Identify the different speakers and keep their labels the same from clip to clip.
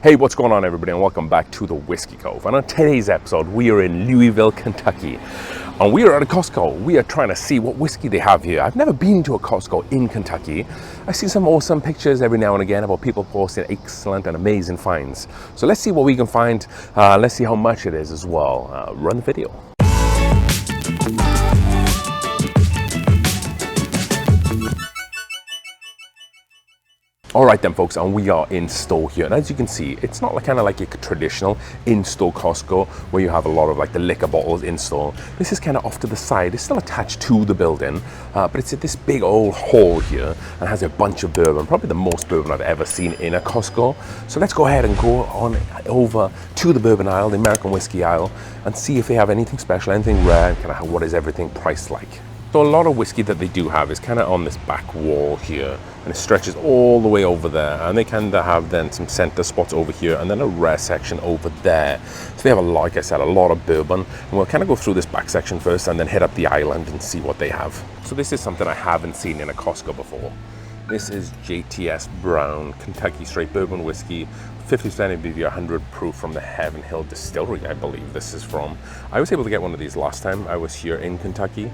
Speaker 1: Hey, what's going on everybody, and welcome back to the Whiskey Cove. And on today's episode, we are in Louisville, Kentucky. And we are at a Costco. We are trying to see what whiskey they have here. I've never been to a Costco in Kentucky. I see some awesome pictures every now and again about people posting excellent and amazing finds. So let's see what we can find. Let's see how much it is as well. Run the video. All right then folks, and we are in store here, and as you can see, it's not kind of like a traditional in-store Costco where you have a lot of like the liquor bottles in store. This is kind of off to the side. It's still attached to the building, but it's at this big old hall here and has a bunch of bourbon, probably the most bourbon I've ever seen in a Costco. So let's go ahead and go on over to the bourbon aisle, the American whiskey aisle, and see if they have anything special, anything rare, and kind of what is everything priced like. So a lot of whiskey that they do have is kind of on this back wall here, and it stretches all the way over there, and they kind of have then some center spots over here and then a rare section over there. So they have, like I said, a lot of bourbon, and we'll kind of go through this back section first and then head up the island and see what they have. So this is something I haven't seen in a Costco before. This is JTS Brown Kentucky Straight Bourbon Whiskey, 50% ABV, 100 proof from the Heaven Hill Distillery, I believe this is from. I was able to get one of these last time I was here in Kentucky.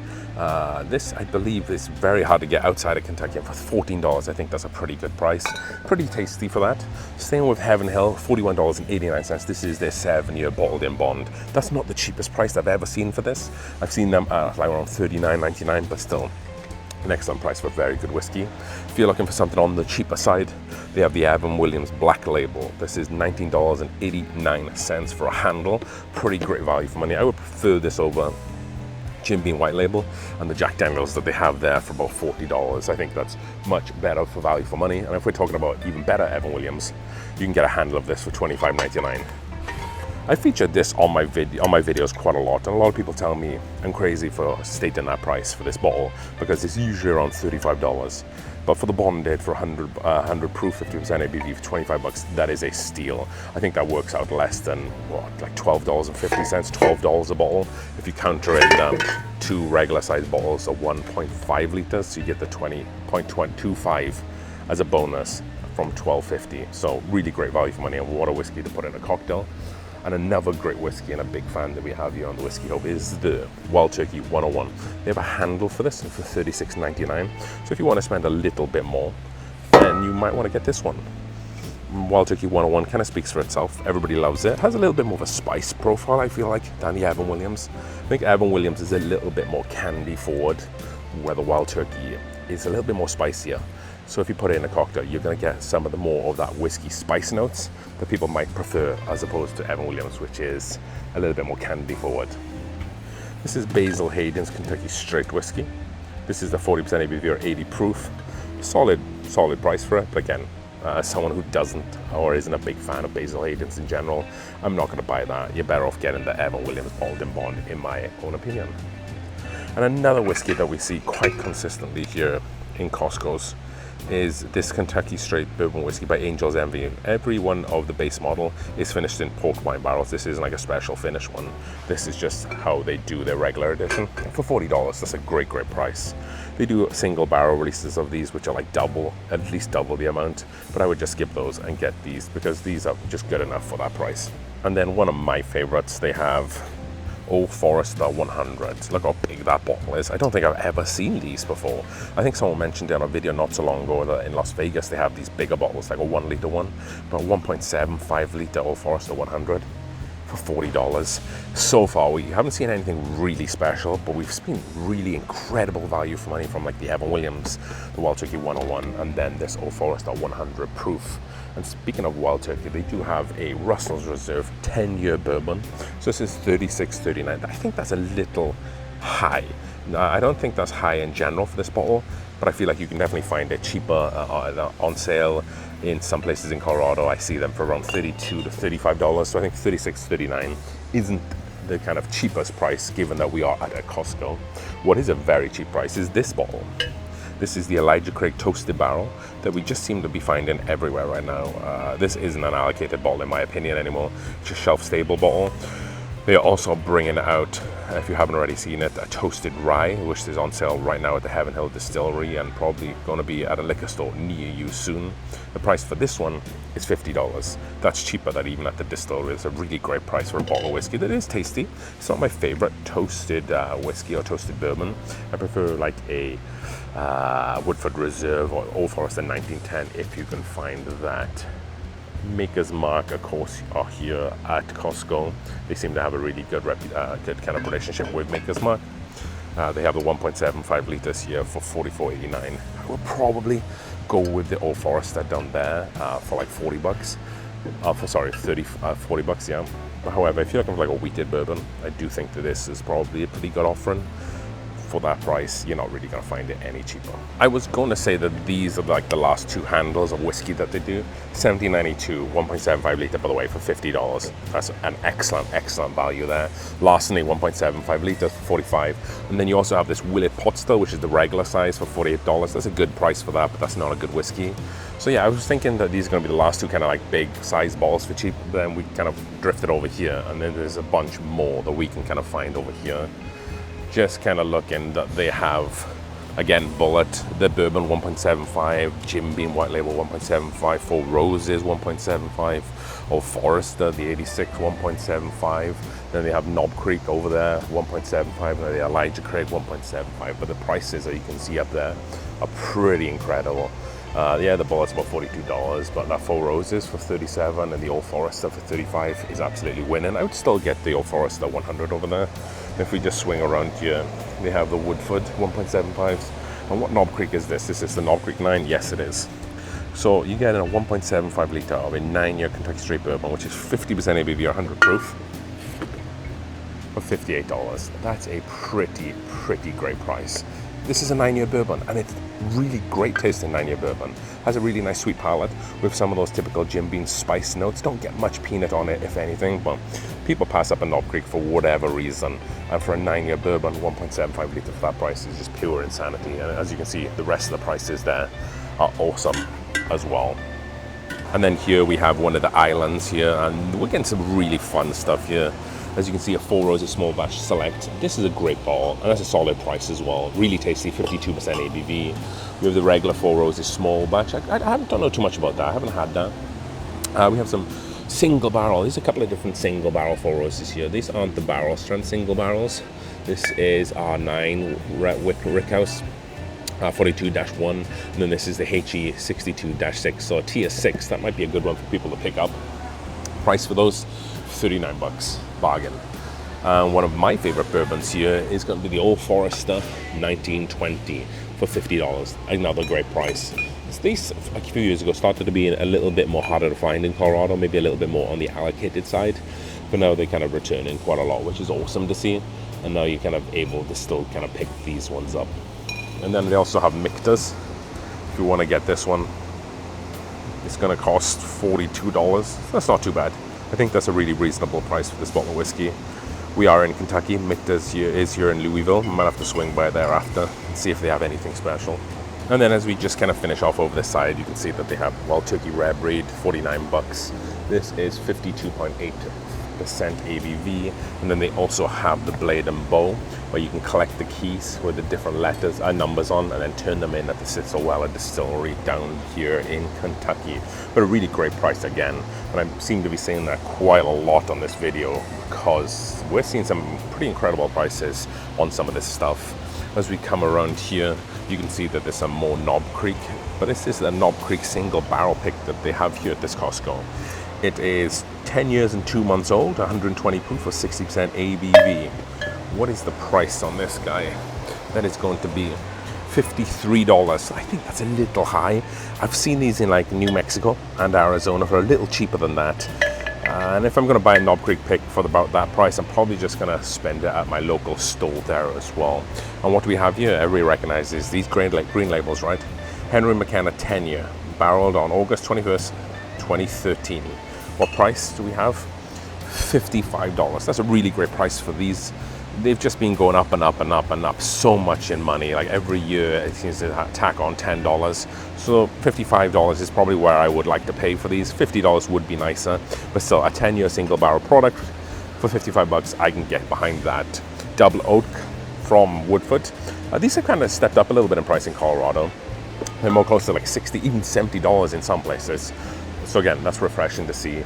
Speaker 1: This, I believe, is very hard to get outside of Kentucky, and for $14, I think that's a pretty good price. Pretty tasty for that. Staying with Heaven Hill, $41.89. This is their 7-year bottled in bond. That's not the cheapest price I've ever seen for this. I've seen them like around $39.99, but still an excellent price for very good whiskey. If you're looking for something on the cheaper side, they have the Evan Williams Black Label. This is $19.89 for a handle. Pretty great value for money. I would prefer this over Jim Beam White Label and the Jack Daniels that they have there for about $40. I think that's much better for value for money. And if we're talking about even better Evan Williams, you can get a handle of this for $25.99. I featured this on my videos quite a lot, and a lot of people tell me I'm crazy for stating that price for this bottle because it's usually around $35. But for the bonded for 100 proof, 50% ABV for 25 bucks, that is a steal. I think that works out less than what, like $12.50, $12 a bottle. If you counter in two regular size bottles of 1.5 liters, so you get the 20.25 as a bonus from $12.50. So really great value for money, and what a whiskey to put in a cocktail. And another great whiskey and a big fan that we have here on the Whiskey Cove is the Wild Turkey 101. They have a handle for this for $36.99. So if you want to spend a little bit more, then you might want to get this one. Wild Turkey 101 kind of speaks for itself. Everybody loves it. It has a little bit more of a spice profile, I feel like, than the Evan Williams. I think Evan Williams is a little bit more candy forward, where the Wild Turkey is a little bit more spicier. So if you put it in a cocktail, you're going to get some of the more of that whiskey spice notes that people might prefer as opposed to Evan Williams, which is a little bit more candy forward. This is Basil Hayden's Kentucky Straight Whiskey. This is the 40% ABV or 80 proof. Solid price for it. But again, as someone who doesn't or isn't a big fan of Basil Hayden's in general, I'm not going to buy that. You're better off getting the Evan Williams bottled in bond, in my own opinion. And another whiskey that we see quite consistently here in Costco's is this Kentucky Straight Bourbon Whiskey by Angel's Envy. Every one of the base model is finished in port wine barrels. This isn't like a special finish one. This is just how they do their regular edition. For $40, that's a great price. They do single barrel releases of these, which are like at least double the amount, but I would just skip those and get these because these are just good enough for that price. And then one of my favorites, they have Old Forester 100. Look how big that bottle is. I don't think I've ever seen these before. I think someone mentioned in a video not so long ago that in Las Vegas they have these bigger bottles, like a 1 liter one, but 1.75 liter Old Forester 100 for $40. So far, we haven't seen anything really special, but we've seen really incredible value for money from like the Evan Williams, the Wild Turkey 101, and then this Old Forester 100 proof. And speaking of Wild Turkey, they do have a Russell's Reserve 10-year bourbon. So this is $36.39. I think that's a little high. I don't think that's high in general for this bottle, but I feel like you can definitely find it cheaper on sale in some places in Colorado. I see them for around $32 to $35. So I think $36.39 isn't the kind of cheapest price given that we are at a Costco. What is a very cheap price is this bottle. This is the Elijah Craig Toasted Barrel that we just seem to be finding everywhere right now. This isn't an allocated bottle in my opinion anymore. It's a shelf-stable bottle. They are also bringing out, if you haven't already seen it, a toasted rye, which is on sale right now at the Heaven Hill Distillery and probably going to be at a liquor store near you soon. The price for this one is $50. That's cheaper than even at the distillery. It's a really great price for a bottle of whiskey that is tasty. It's not my favorite toasted whiskey or toasted bourbon. I prefer like a Woodford Reserve or Old Forester 1910 if you can find that. Maker's Mark, of course, are here at Costco. They seem to have a really good kind of relationship with Maker's Mark. They have the 1.75 liters here for $44.89. I would probably go with the Old Forester down there for like 40 bucks. For 40 bucks, yeah. But however, if you're looking for like a wheated bourbon, I do think that this is probably a pretty good offering. For that price, you're not really going to find it any cheaper. I was going to say that these are like the last two handles of whiskey that they do. 1792, 1.75 liter, by the way, for $50. That's an excellent value there. Larceny, 1.75 liters for $45. And then you also have this Willet Pot Still, which is the regular size for $48. That's a good price for that, but that's not a good whiskey. So yeah, I was thinking that these are going to be the last two kind of like big size bottles for cheap. Then we kind of drifted over here, and then there's a bunch more that we can kind of find over here. Just kind of looking that they have, again, Bullet, the Bourbon 1.75, Jim Beam White Label 1.75, Four Roses 1.75, Old Forester, the 86 1.75. Then they have Knob Creek over there 1.75, and the Elijah Craig 1.75. But the prices that you can see up there are pretty incredible. Yeah, the Bullet's about $42, but that Four Roses for $37 and the Old Forester for $35 is absolutely winning. I would still get the Old Forester 100 over there. If we just swing around here, they have the Woodford 1.75s. And what Knob Creek is this? This is the Knob Creek 9? Yes, it is. So you get a 1.75 litre of a 9-year Kentucky Straight Bourbon, which is 50% ABV or 100 proof, for $58. That's a pretty great price. This is a 9-year bourbon, and it's really great tasting 9-year bourbon. Has a really nice sweet palate with some of those typical Jim Beam spice notes. Don't get much peanut on it, if anything, but people pass up a Knob Creek for whatever reason. And for a 9-year bourbon, 1.75 litre for that price is just pure insanity. And as you can see, the rest of the prices there are awesome as well. And then here we have one of the islands here, and we're getting some really fun stuff here. As you can see, a Four Roses Small Batch Select. This is a great bottle, and that's a solid price as well. Really tasty, 52% ABV. We have the regular Four Roses Small Batch. I don't know too much about that. I haven't had that. We have some single barrel. There's a couple of different single barrel Four Roses here. These aren't the barrel strength single barrels. This is R9 Rickhouse 42-1, and then this is the HE 62-6. So a tier 6. That might be a good one for people to pick up. Price for those, $39. Bargain. One of my favorite bourbons here is going to be the Old Forester 1920 for $50. Another great price. These, a few years ago, started to be a little bit more harder to find in Colorado, maybe a little bit more on the allocated side, but now they kind of return in quite a lot, which is awesome to see. And now you're kind of able to still kind of pick these ones up. And then they also have Michtas. If you want to get this one, it's going to cost $42. That's not too bad. I think that's a really reasonable price for this bottle of whiskey. We are in Kentucky. Michtas is here in Louisville. We might have to swing by there after and see if they have anything special. And then as we just kind of finish off over this side, you can see that they have Wild Turkey Rare Breed, $49. This is 52.8% ABV. And then they also have the Blade and Bow, where you can collect the keys with the different letters and numbers on, and then turn them in at the Cigar Distillery down here in Kentucky. But a really great price again. And I seem to be saying that quite a lot on this video because we're seeing some pretty incredible prices on some of this stuff. As we come around here, you can see that there's some more Knob Creek, but this is a Knob Creek single barrel pick that they have here at this Costco. It is 10 years and 2 months old, 120 proof for 60% ABV. What is the price on this guy? That is going to be $53. I think that's a little high. I've seen these in like New Mexico and Arizona for a little cheaper than that. And if I'm going to buy a Knob Creek pick for about that price, I'm probably just going to spend it at my local store there as well. And what we have here, everybody recognizes these green labels, right? Henry McKenna 10-year, barreled on August 21st, 2013. What price do we have? $55. That's a really great price for these. They've just been going up and up and up and up so much in money. Like every year it seems to tack on $10. So $55 is probably where I would like to pay for these. $50 would be nicer, but still a 10-year single barrel product For 55 bucks, I can get behind that. Double oak from Woodford. These have kind of stepped up a little bit in price in Colorado. They're more close to like $60, even $70 in some places. So again, that's refreshing to see.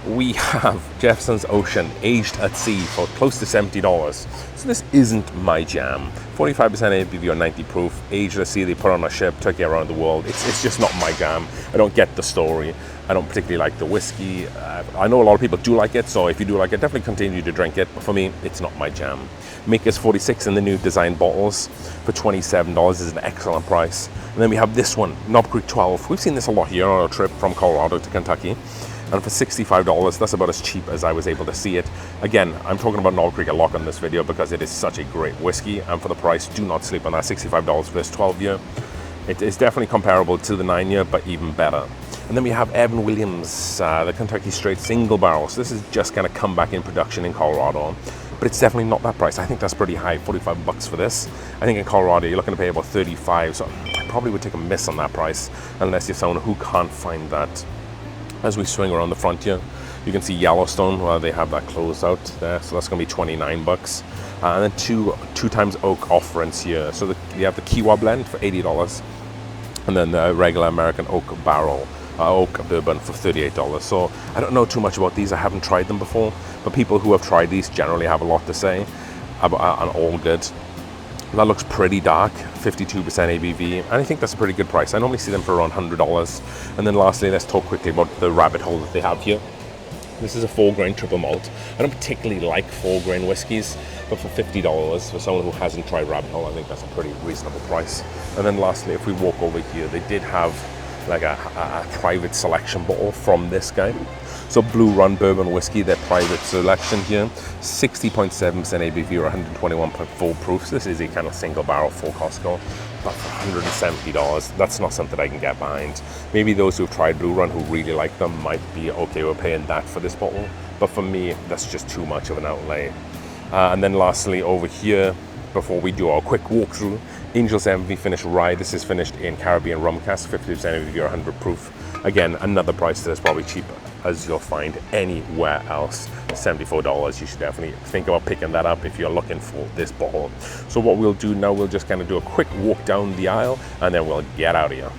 Speaker 1: We have Jefferson's Ocean aged at sea for close to $70. So this isn't my jam. 45% ABV or 90 proof, aged at sea, they put on a ship, took it around the world. It's just not my jam. I don't get the story. I don't particularly like the whiskey. I know a lot of people do like it, so if you do like it, definitely continue to drink it. But for me, it's not my jam. Maker's 46 in the new design bottles for $27 is an excellent price. And then we have this one, Knob Creek 12. We've seen this a lot here on our trip from Colorado to Kentucky. And for $65, that's about as cheap as I was able to see it. Again, I'm talking about Knob Creek a lot on this video because it is such a great whiskey. And for the price, do not sleep on that. $65 for this 12-year. It is definitely comparable to the 9-year, but even better. And then we have Evan Williams, the Kentucky Straight Single Barrel. So this is just going to come back in production in Colorado. But it's definitely not that price. I think that's pretty high, 45 bucks for this. I think in Colorado, you're looking to pay about 35. So I probably would take a miss on that price unless you're someone who can't find that. As we swing around the front here, you can see Yellowstone, well, they have that closed out there, so that's going to be 29 bucks. And then two times oak offerings here. So you have the Kiwa blend for $80, and then the regular American oak barrel, oak bourbon for $38. So I don't know too much about these. I haven't tried them before, but people who have tried these generally have a lot to say about, and all good. That looks pretty dark, 52% ABV, and I think that's a pretty good price. I normally see them for around $100. And then lastly, let's talk quickly about the rabbit hole that they have here. This is a 4-grain triple malt. I don't particularly like 4-grain whiskeys, but for $50 for someone who hasn't tried rabbit hole, I think that's a pretty reasonable price. And then lastly, if we walk over here, they did have like a private selection bottle from this guy. So Blue Run Bourbon Whiskey, their private selection here, 60.7% ABV or 121.4 proof. This is a kind of single barrel for Costco, but for $170, that's not something I can get behind. Maybe those who've tried Blue Run who really like them might be okay with paying that for this bottle, but for me, that's just too much of an outlay. And then lastly, over here, before we do our quick walkthrough, Angel's Envy finished rye. This is finished in Caribbean rum cask, 50% ABV or 100 proof. Again, another price that's probably cheaper as you'll find anywhere else. $74. You should definitely think about picking that up if you're looking for this bottle. So what we'll do now, we'll just kind of do a quick walk down the aisle and then we'll get out of here.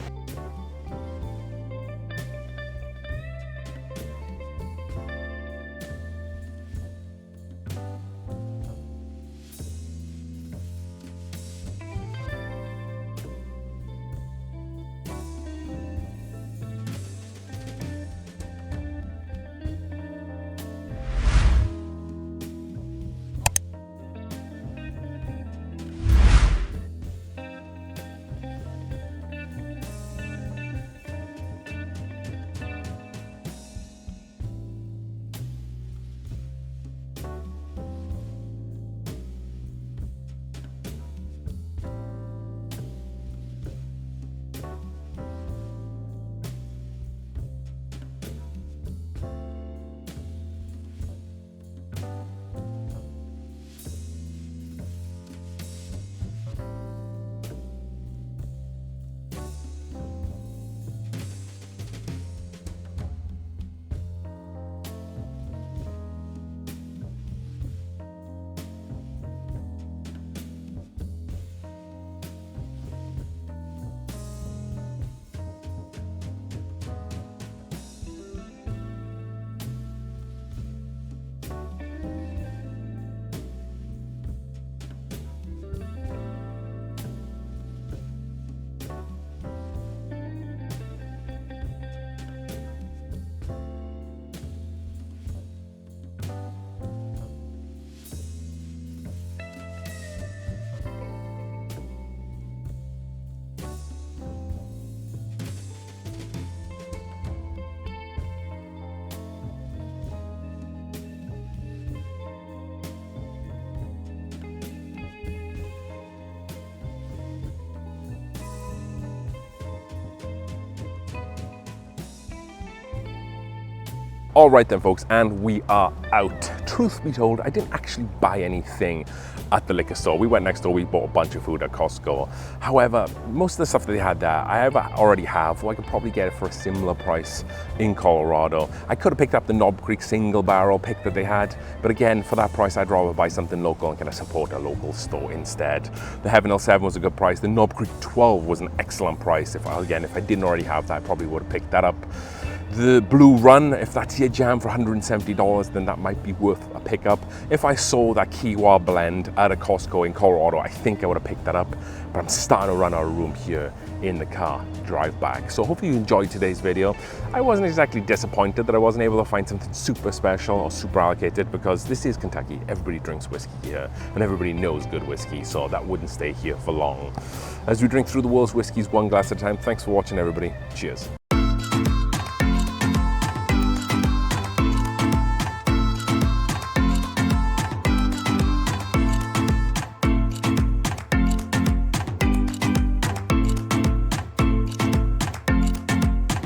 Speaker 1: All right then folks, and we are out. Truth be told, I didn't actually buy anything at the liquor store. We went next door, we bought a bunch of food at Costco. However, most of the stuff that they had there, I already have, or I could probably get it for a similar price in Colorado. I could have picked up the Knob Creek single barrel pick that they had, but again, for that price, I'd rather buy something local and kind of support a local store instead. The Heaven 07 was a good price. The Knob Creek 12 was an excellent price. If I didn't already have that, I probably would have picked that up. The Blue Run, if that's your jam for $170, then that might be worth a pickup. If I saw that Kiwa blend at a Costco in Colorado, I think I would have picked that up, but I'm starting to run out of room here in the car, drive back. So hopefully you enjoyed today's video. I wasn't exactly disappointed that I wasn't able to find something super special or super allocated, because this is Kentucky. Everybody drinks whiskey here and everybody knows good whiskey, so that wouldn't stay here for long. As we drink through the world's whiskeys one glass at a time, thanks for watching everybody. Cheers.